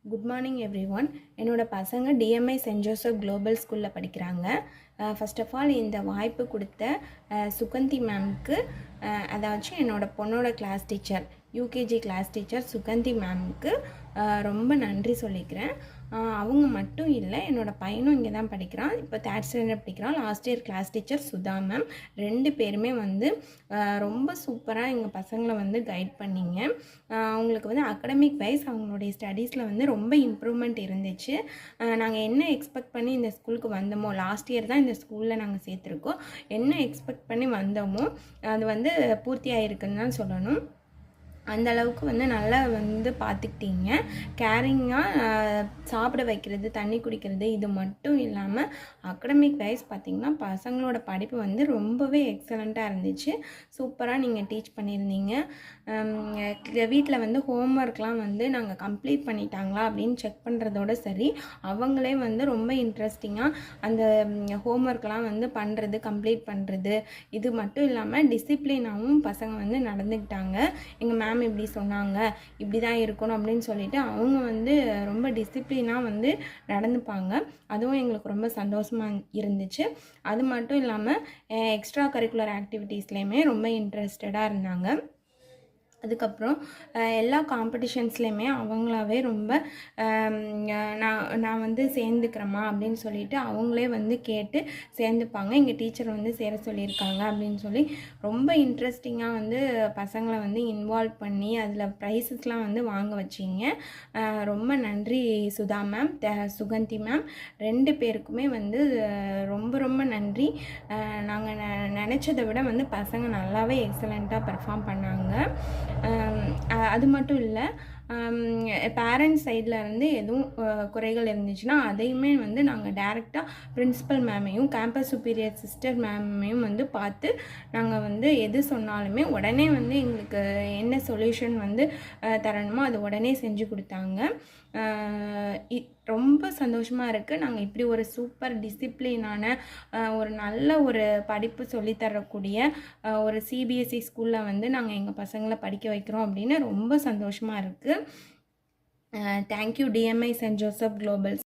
Good morning every one. என்னோட பசங்க TMI Saint Joseph global ஸ்கூலில் படிக்கிறாங்க. ஃபர்ஸ்ட் ஆஃப் ஆல் இந்த வாய்ப்பு கொடுத்த சுகந்தி மேம்க்கு, அதாச்சும் என்னோட பொண்ணோட class teacher, UKG class teacher Suganthi மேம்க்கு ரொம்ப நன்றி சொல்லிக்கிறேன். அவங்க மட்டும் இல்லை, என்னோடய பையனும் இங்கே தான் படிக்கிறான். இப்போ 3rd ஸ்டாண்டர்ட் படிக்கிறான். Last year class teacher Sudha ma'am. 2 பேருமே வந்து ரொம்ப சூப்பராக எங்கள் பசங்களை வந்து கைட் பண்ணிங்க. அவங்களுக்கு வந்து அகடமிக் வைஸ் அவங்களுடைய ஸ்டடீஸில் வந்து ரொம்ப இம்ப்ரூவ்மெண்ட் இருந்துச்சு. நாங்கள் என்ன எக்ஸ்பெக்ட் பண்ணி இந்த ஸ்கூலுக்கு வந்தோமோ, லாஸ்ட் இயர் தான் இந்த ஸ்கூலில் நாங்கள் சேர்த்துருக்கோம், என்ன எக்ஸ்பெக்ட் பண்ணி வந்தோமோ அது வந்து பூர்த்தி ஆகிருக்குன்னு தான் சொல்லணும். அந்த அளவுக்கு வந்து நல்லா வந்து பார்த்துக்கிட்டீங்க. கேரிங்காக சாப்பிட வைக்கிறது, தண்ணி குடிக்கிறது, இது மட்டும் இல்லாமல் அகடமிக் வைஸ் பார்த்திங்கன்னா பசங்களோட படிப்பு வந்து ரொம்பவே எக்ஸலண்ட்டாக இருந்துச்சு. சூப்பராக நீங்கள் டீச் பண்ணியிருந்தீங்க. வீட்டில் வந்து ஹோம்ஒர்க்லாம் வந்து நாங்கள் கம்ப்ளீட் பண்ணிட்டாங்களா அப்படின்னு செக் பண்ணுறதோட சரி, அவங்களே வந்து ரொம்ப இன்ட்ரெஸ்டிங்காக அந்த ஹோம்ஒர்க்லாம் வந்து பண்ணுறது, கம்ப்ளீட் பண்ணுறது, இது மட்டும் இல்லாமல் டிசிப்ளினாகவும் பசங்க வந்து நடந்துக்கிட்டாங்க. எங்கள் மேம் இப்படி சொன்னாங்க, இப்படி தான் இருக்கணும் அப்படின்னு சொல்லிட்டு அவங்க வந்து ரொம்ப டிசிப்ளினாக வந்து நடந்துப்பாங்க. அதுவும் எங்களுக்கு ரொம்ப சந்தோஷமாக இருந்துச்சு. அது மட்டும் இல்லாமல் எக்ஸ்ட்ரா கரிக்குலர் ஆக்டிவிட்டீஸ்லேயுமே ரொம்ப இன்ட்ரெஸ்டடாக இருந்தாங்க. அதுக்கப்புறம் எல்லா காம்படிஷன்ஸ்லேயுமே அவங்களாவே ரொம்ப நான் வந்து சேர்ந்துக்கிறேம்மா அப்படின்னு சொல்லிட்டு அவங்களே வந்து கேட்டு சேர்ந்துப்பாங்க. எங்கள் டீச்சர் வந்து சேர சொல்லியிருக்காங்க அப்படின்னு சொல்லி ரொம்ப இன்ட்ரெஸ்டிங்காக வந்து பசங்களை வந்து இன்வால்வ் பண்ணி அதில் ப்ரைஸஸ்லாம் வந்து வாங்க வச்சிங்க. ரொம்ப நன்றி சுதா மேம், சுகந்தி மேம், 2 பேருக்குமே வந்து ரொம்ப ரொம்ப நன்றி. நாங்கள் நினச்சதை விட வந்து பசங்க நல்லாவே எக்ஸலண்ட்டாக பெர்ஃபார்ம் பண்ணாங்க. அது மட்டும் இல்லை, பேரண்ட்ஸ் சைடில் இருந்து எதுவும் குறைகள் இருந்துச்சுன்னா அதையுமே வந்து நாங்கள் டைரெக்டாக பிரின்ஸிபல் மேமையும் கேம்பஸ் சுப்பீரியர் சிஸ்டர் மேமையும் வந்து பார்த்து நாங்கள் வந்து எது சொன்னாலுமே உடனே வந்து எங்களுக்கு என்ன சொல்யூஷன் வந்து தரணுமோ அது உடனே செஞ்சு கொடுத்தாங்க. ரொம்ப சந்தோஷமாக இருக்குது. நாங்கள் இப்படி ஒரு சூப்பர் டிசிப்ளினான ஒரு நல்ல ஒரு படிப்பு சொல்லித்தரக்கூடிய ஒரு சிபிஎஸ்சி ஸ்கூலில் வந்து நாங்கள் எங்கள் பசங்களை படிக்க வைக்கிறோம் அப்படின்னு ரொம்ப சந்தோஷமாக இருக்குது. Thank you DMI Saint Joseph global.